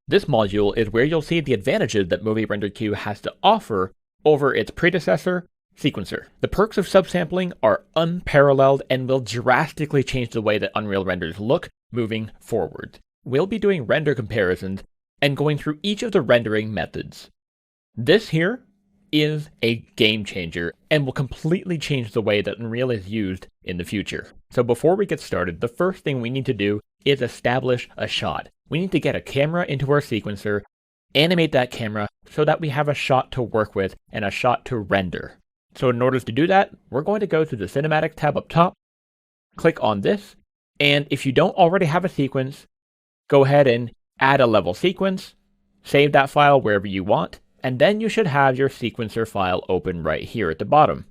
This module is where you'll see the advantages that Movie Render Queue has to offer over its predecessor, Sequencer. The perks of subsampling are unparalleled and will drastically change the way that Unreal renders look moving forward. We'll be doing render comparisons and going through each of the rendering methods. This here is a game changer and will completely change the way that Unreal is used in the future. So before we get started, the first thing we need to do is establish a shot. We need to get a camera into our sequencer, animate that camera so that we have a shot to work with and a shot to render. So in order to do that, we're going to go to the Cinematic tab up top, click on this, and if you don't already have a sequence, go ahead and add a level sequence, save that file wherever you want, and then you should have your sequencer file open right here at the bottom.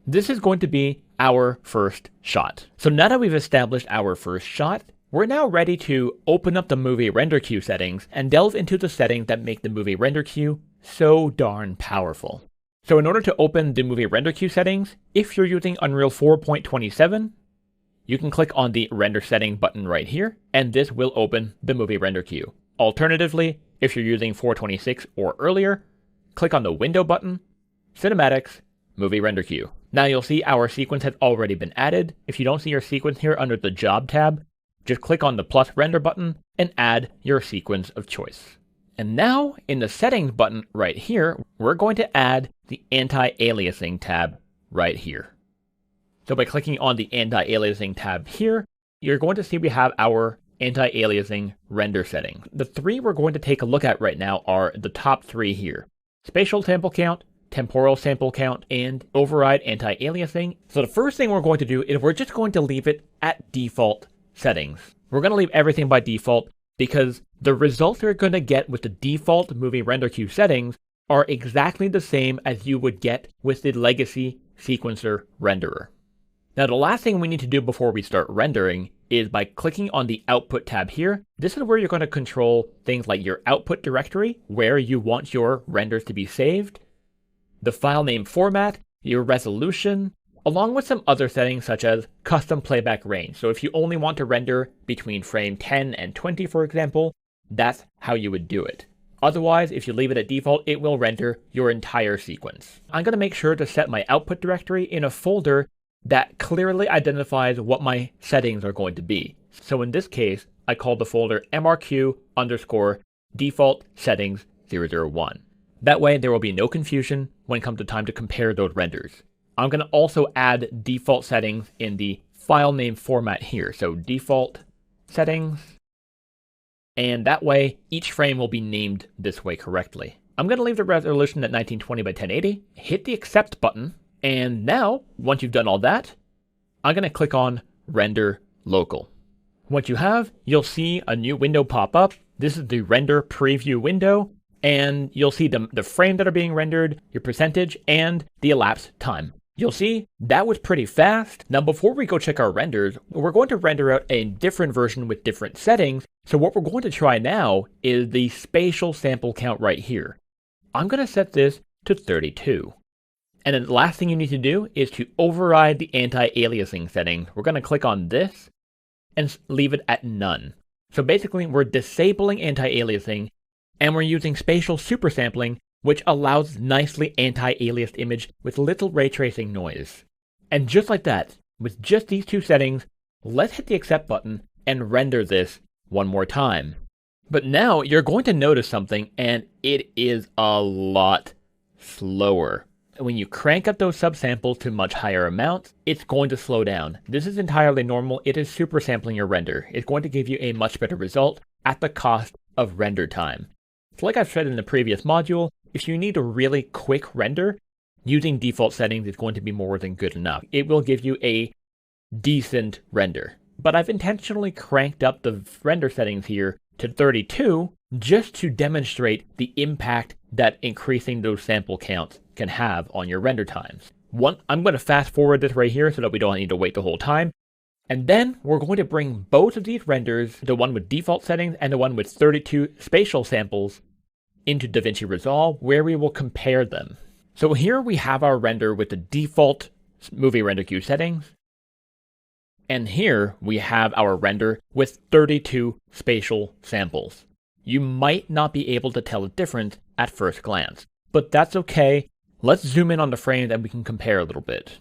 This is going to be our first shot. So now that we've established our first shot, we're now ready to open up the Movie Render Queue settings and delve into the settings that make the Movie Render Queue so darn powerful. So in order to open the Movie Render Queue settings, if you're using Unreal 4.27, you can click on the Render Setting button right here, and this will open the Movie Render Queue. Alternatively, if you're using 426 or earlier, click on the Window button, Cinematics, Movie Render Queue. Now you'll see our sequence has already been added. If you don't see your sequence here under the Job tab, just click on the plus render button and add your sequence of choice. And now in the Settings button right here, we're going to add the Anti-Aliasing tab right here. So by clicking on the Anti-Aliasing tab here, you're going to see we have our Anti-Aliasing render settings. The three we're going to take a look at right now are the top three here: Spatial Sample Count, Temporal Sample Count, and Override Anti-Aliasing. So the first thing we're going to do is we're just going to leave it at default settings. We're going to leave everything by default because the results you're going to get with the default Movie Render Queue settings are exactly the same as you would get with the legacy sequencer renderer. Now the last thing we need to do before we start rendering is by clicking on the Output tab here. This is where you're going to control things like your output directory, where you want your renders to be saved, the file name format, your resolution, along with some other settings such as custom playback range. So if you only want to render between frame 10 and 20, for example, that's how you would do it. Otherwise, if you leave it at default, it will render your entire sequence. I'm going to make sure to set my output directory in a folder that clearly identifies what my settings are going to be. So in this case, I call the folder mrq_default settings 001. That way there will be no confusion when it comes to time to compare those renders. I'm going to also add default settings in the file name format here. So default settings, and that way each frame will be named this way correctly. I'm going to leave the resolution at 1920 by 1080, hit the accept button, and now, once you've done all that, I'm going to click on Render Local. Once you have, you'll see a new window pop up. This is the render preview window, and you'll see the frame that are being rendered, your percentage, and the elapsed time. You'll see that was pretty fast. Now before we go check our renders, we're going to render out a different version with different settings. So what we're going to try now is the spatial sample count right here. I'm going to set this to 32. And then the last thing you need to do is to override the anti-aliasing setting. We're going to click on this and leave it at none. So basically we're disabling anti-aliasing and we're using spatial supersampling, which allows nicely anti-aliased image with little ray tracing noise. And just like that, with just these two settings, let's hit the accept button and render this one more time. But now you're going to notice something, and it is a lot slower. When you crank up those subsamples to much higher amounts, it's going to slow down. This is entirely normal. It is super sampling your render. It's going to give you a much better result at the cost of render time. So like I've said in the previous module, if you need a really quick render, using default settings is going to be more than good enough. It will give you a decent render. But I've intentionally cranked up the render settings here to 32 just to demonstrate the impact that increasing those sample counts can have on your render times. I'm going to fast forward this right here so that we don't need to wait the whole time. And then we're going to bring both of these renders, the one with default settings and the one with 32 spatial samples, into DaVinci Resolve, where we will compare them. So here we have our render with the default Movie Render Queue settings. And here we have our render with 32 spatial samples. you might not be able to tell the difference at first glance. But that's okay. Let's zoom in on the frames and we can compare a little bit.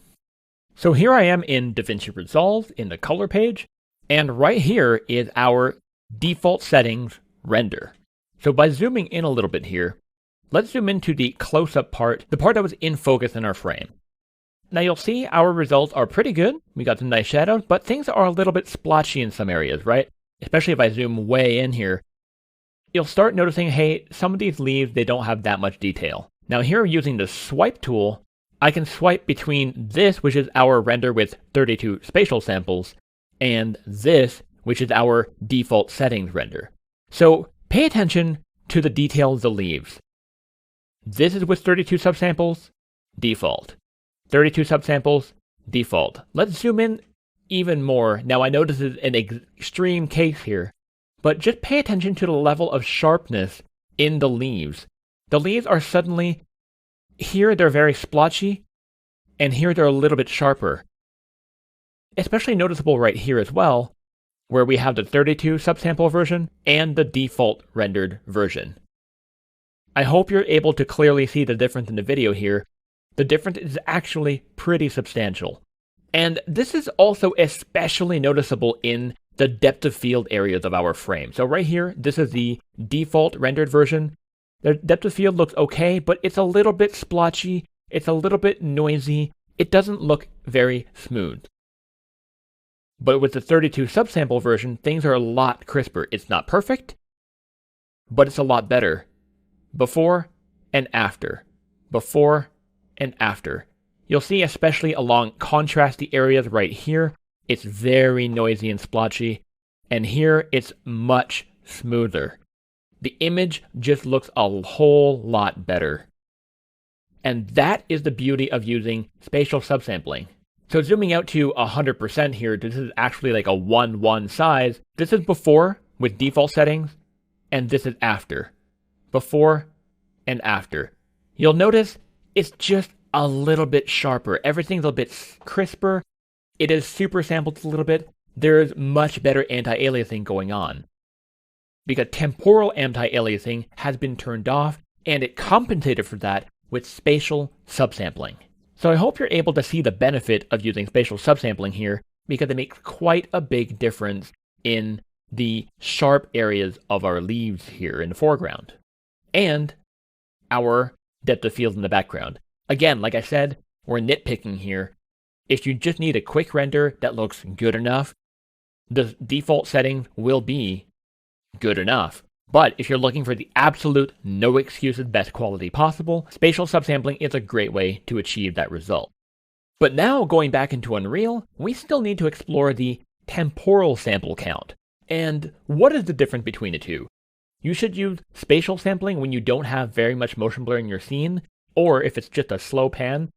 So here I am in DaVinci Resolve in the color page, and right here is our default settings render. So by zooming in a little bit here, let's zoom into the close-up part, the part that was in focus in our frame. Now you'll see our results are pretty good. We got some nice shadows, but things are a little bit splotchy in some areas, right? Especially if I zoom way in here. You'll start noticing, hey, some of these leaves, they don't have that much detail. Now here using the swipe tool, I can swipe between this, which is our render with 32 spatial samples, and this, which is our default settings render. So pay attention to the detail of the leaves. This is with 32 subsamples, default. 32 subsamples, default. Let's zoom in even more. Now I know this is an extreme case here, but just pay attention to the level of sharpness in the leaves. The leaves are suddenly, here they're very splotchy, and here they're a little bit sharper. Especially noticeable right here as well, where we have the 32 subsample version and the default rendered version. I hope you're able to clearly see the difference in the video here. The difference is actually pretty substantial. And this is also especially noticeable in the depth of field areas of our frame. So right here, this is the default rendered version. The depth of field looks okay, but it's a little bit splotchy, it's a little bit noisy, it doesn't look very smooth. But with the 32 subsample version, things are a lot crisper. It's not perfect, but it's a lot better. Before and after. Before and after. You'll see especially along contrasty areas right here, it's very noisy and splotchy, and here it's much smoother. The image just looks a whole lot better. And that is the beauty of using spatial subsampling. So zooming out to 100% here, this is actually like a 1:1 size. This is before with default settings, and this is after. Before and after. You'll notice it's just a little bit sharper. Everything's a bit crisper. It is super sampled a little bit. There's much better anti-aliasing going on. Because temporal anti-aliasing has been turned off, and it compensated for that with spatial subsampling. So I hope you're able to see the benefit of using spatial subsampling here, because it makes quite a big difference in the sharp areas of our leaves here in the foreground, and our depth of field in the background. Again, like I said, we're nitpicking here. If you just need a quick render that looks good enough, the default setting will be good enough. But if you're looking for the absolute no excuses best quality possible, spatial subsampling is a great way to achieve that result. But now going back into Unreal, we still need to explore the temporal sample count. And what is the difference between the two? You should use spatial sampling when you don't have very much motion blur in your scene, or if it's just a slow pan.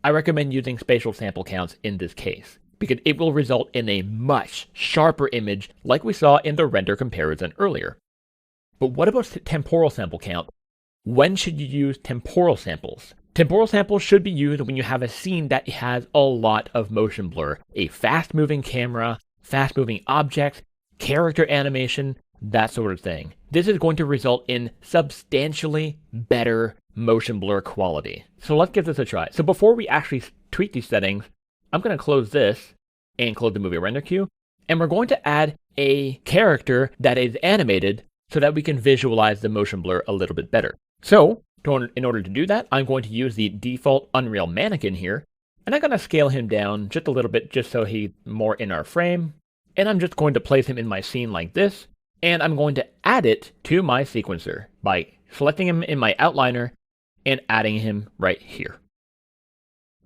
I recommend using spatial sample counts in this case, because it will result in a much sharper image like we saw in the render comparison earlier. But what about temporal sample count? When should you use temporal samples? Temporal samples should be used when you have a scene that has a lot of motion blur, a fast-moving camera, fast-moving objects, character animation, that sort of thing. This is going to result in substantially better motion blur quality. So let's give this a try. So before we actually tweak these settings, I'm going to close this and close the movie render queue, and we're going to add a character that is animated so that we can visualize the motion blur a little bit better. So in order to do that, I'm going to use the default Unreal Mannequin here, and I'm going to scale him down just a little bit just so he's more in our frame, and I'm just going to place him in my scene like this, and I'm going to add it to my sequencer by selecting him in my outliner and adding him right here.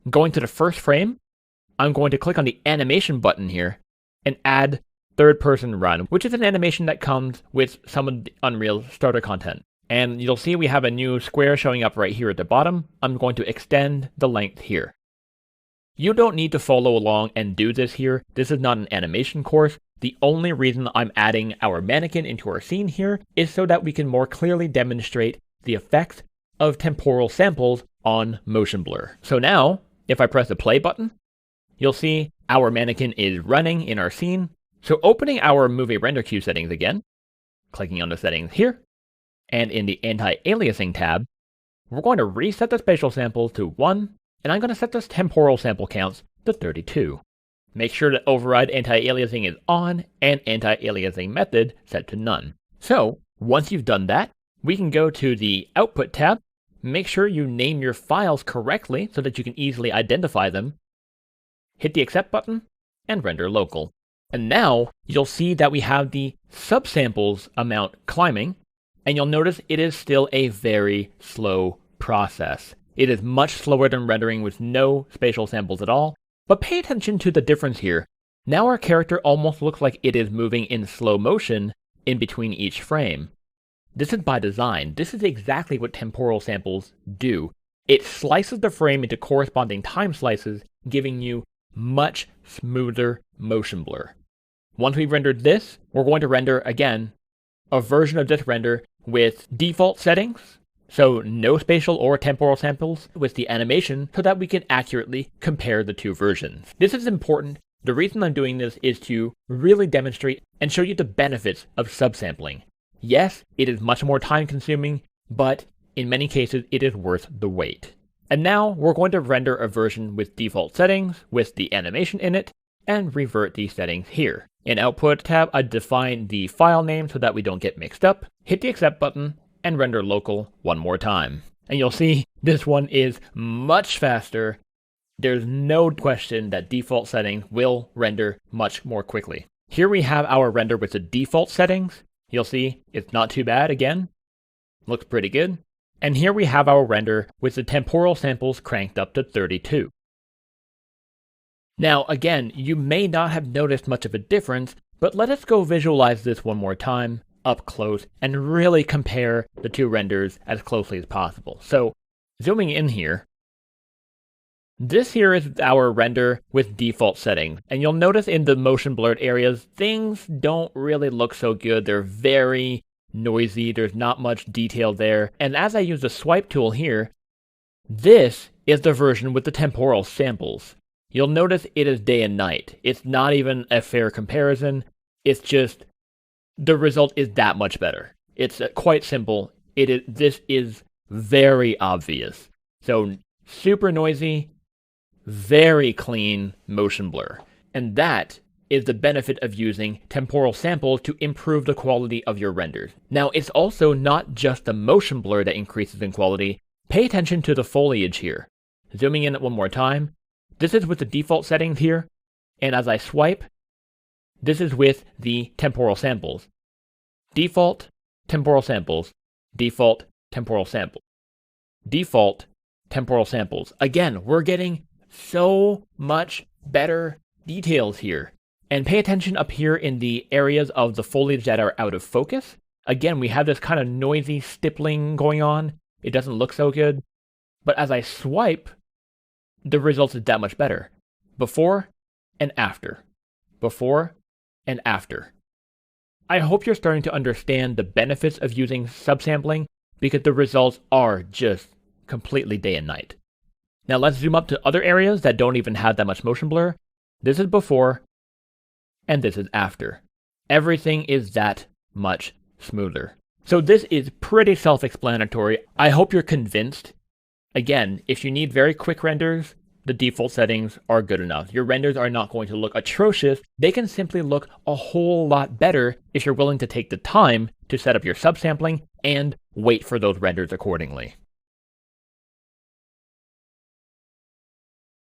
Going to the first frame, I'm going to click on the animation button here and add third person run, which is an animation that comes with some of the Unreal starter content. And you'll see we have a new square showing up right here at the bottom. I'm going to extend the length here. You don't need to follow along and do this here. This is not an animation course. The only reason I'm adding our mannequin into our scene here is so that we can more clearly demonstrate the effects of temporal samples on motion blur. So now, if I press the play button, you'll see our mannequin is running in our scene. So opening our movie render queue settings again, clicking on the settings here, and in the anti-aliasing tab, we're going to reset the spatial samples to 1, and I'm going to set this temporal sample counts to 32. Make sure that override anti-aliasing is on and anti-aliasing method set to none. So once you've done that, we can go to the output tab, make sure you name your files correctly so that you can easily identify them, hit the accept button, and render local. And now you'll see that we have the subsamples amount climbing, and you'll notice it is still a very slow process. It is much slower than rendering with no spatial samples at all, but pay attention to the difference here. Now our character almost looks like it is moving in slow motion in between each frame. This is by design. This is exactly what temporal samples do. It slices the frame into corresponding time slices, giving you much smoother motion blur. Once we've rendered this, we're going to render, again, a version of this render with default settings, so no spatial or temporal samples with the animation, so that we can accurately compare the two versions. This is important. The reason I'm doing this is to really demonstrate and show you the benefits of subsampling. Yes, it is much more time consuming, but in many cases it is worth the wait. And now we're going to render a version with default settings, with the animation in it, and revert these settings here. In Output tab, I define the file name so that we don't get mixed up, hit the accept button, and render local one more time. And you'll see this one is much faster. There's no question that default settings will render much more quickly. Here we have our render with the default settings. You'll see it's not too bad again. Looks pretty good. And here we have our render with the temporal samples cranked up to 32. Now again, you may not have noticed much of a difference, but let us go visualize this one more time, up close, and really compare the two renders as closely as possible. So, zooming in here, this here is our render with default settings, and you'll notice in the motion blurred areas, things don't really look so good. They're very noisy, there's not much detail there, and as I use the swipe tool here, this is the version with the temporal samples. You'll notice it is day and night. It's not even a fair comparison, it's just the result is that much better. It's quite simple. This is very obvious. So super noisy, very clean motion blur. And that is the benefit of using temporal samples to improve the quality of your renders. Now, it's also not just the motion blur that increases in quality. Pay attention to the foliage here. Zooming in one more time. This is with the default settings here. And as I swipe, this is with the temporal samples. Default, temporal samples. Default, temporal samples. Default, temporal samples. Again, we're getting so much better details here. And pay attention up here in the areas of the foliage that are out of focus. Again, we have this kind of noisy stippling going on. It doesn't look so good. But as I swipe, the result is that much better. Before and after. Before and after. I hope you're starting to understand the benefits of using subsampling because the results are just completely day and night. Now let's zoom up to other areas that don't even have that much motion blur. This is before, and this is after. Everything is that much smoother. So this is pretty self-explanatory. I hope you're convinced. Again, if you need very quick renders, the default settings are good enough. Your renders are not going to look atrocious. They can simply look a whole lot better if you're willing to take the time to set up your subsampling and wait for those renders accordingly.